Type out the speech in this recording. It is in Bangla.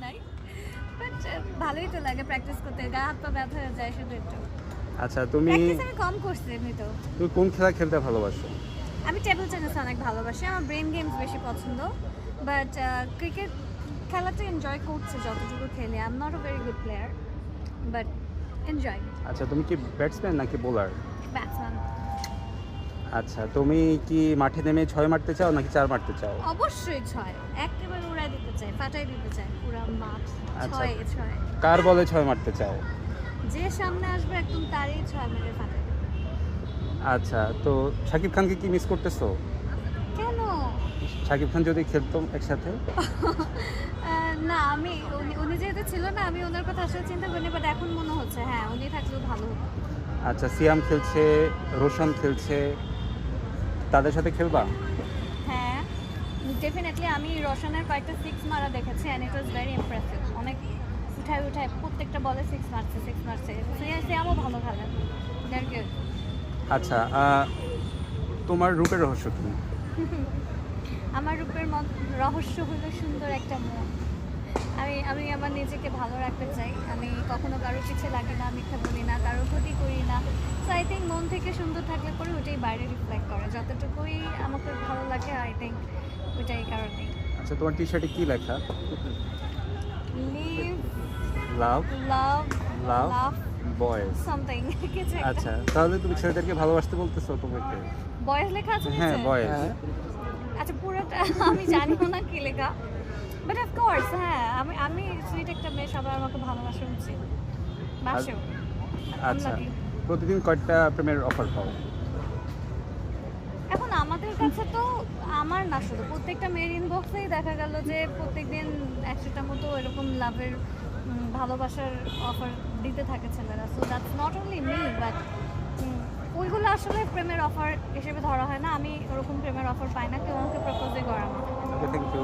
নাই, বাট ভালোই তো লাগে প্র্যাকটিস করতে, গা হাত পা ব্যথা হয়ে যায় শুধু একটু। আচ্ছা, তুমি প্র্যাকটিস আমি কম করছি এমনি তো। তুমি কোন খেলা খেলতে ভালোবাসো? আমি টেবিল টেনিস অনেক ভালোবাসি, আমার ব্রেন গেমস বেশি পছন্দ, বাট ক্রিকেট খেলাটা এনজয় করছি যতটুকু খেলি। I am not a very good player, but enjoy. আচ্ছা, তুমি কি ব্যাটসম্যান নাকি বোলার? ব্যাটসম্যান। আচ্ছা, তুমি কি মাঠে নেমে 6 মারতে চাও নাকি 4 মারতে চাও? অবশ্যই 6, একেবারে উড়াই দিতে চাই, ফাটাই দিতে চাই পুরো মাঠ। আচ্ছা। 6 কার বলে 6 মারতে চাও? যে সামনে আসবে একদম তারই 6 মেরে ফাটাই দেব। আচ্ছা, তো শাকিব খানকে কি মিস করতেছো? কেন? শাকিব খান যদি খেলতো একসাথে? না, আমি উনি যেহেতু ছিল না, আমি ওনার কথা আসলে চিন্তা করিনি, বাট এখন মনে হচ্ছে হ্যাঁ উনি থাকলেও ভালো হতো। আচ্ছা, সিয়াম খেলছে, রোশন খেলছে, তাদের সাথে খেলবা? হ্যাঁ, ডেফিনেটলি। আমি রোশনের কয়েকটা 6 মারা দেখেছি, and it was very impressive. অনেক উঠায় উঠায় প্রত্যেকটা বলে 6 মারছে। সিয়ামও ভালো খেলে। That good. আচ্ছা, তোমার রূপের রহস্য কি? আমার রূপের রহস্য হলো সুন্দর একটা মন। আমি আমার নিজেকে ভালো রাখতে চাই। আমি কখনো কারোর পিছে লাগি না, মিথ্যা বলি না, কারোর ক্ষতি করি না। সো আই থিঙ্ক মন থেকে সুন্দর থাকলে পরে ওটাই বাইরে রিফ্লেক্ট করে। যতটুকুই আমাকে ভালো লাগে, আই থিঙ্ক ওইটাই কারণেই। আচ্ছা, তোমার টি শার্টে কি লেখা? লিভ, লাভ লাভ, লাভ লাভ বয়েজ। সামথিং কিছু একটা। আচ্ছা, তাহলে তুমি ছেলেদেরকে ভালোবাসতে বলতেছো তোমাকে? বয়েজ লেখা আছে হ্যাঁ, নিচে? বয়েজ। আচ্ছা, পুরোটা আমি জানিও না কি লেখা, বাট অফ কোর্স হ্যাঁ, আমি সুইট একটা মেয়ে, সবাই আমাকে ভালোবাসা উচিত, বাসেও। আচ্ছা, Unlucky। প্রতিদিন কয়টা প্রেমের অফার পাও? এখন আমাদের কাছে তো আমার না, শুধু প্রত্যেকটা মেয়ের ইনবক্সেই দেখা গেল যে প্রত্যেকদিন 100টার মতো এরকম লাভের ভালোবাসার অফার দিতে থাকে ছেলেরা। So that's not only me, but ওইগুলো আসলে প্রেমের অফার হিসেবে ধরা হয় না। আমি ওরকম প্রেমের অফার পাই না, কেউ আমাকে প্রপোজই করার মতো। Thank you.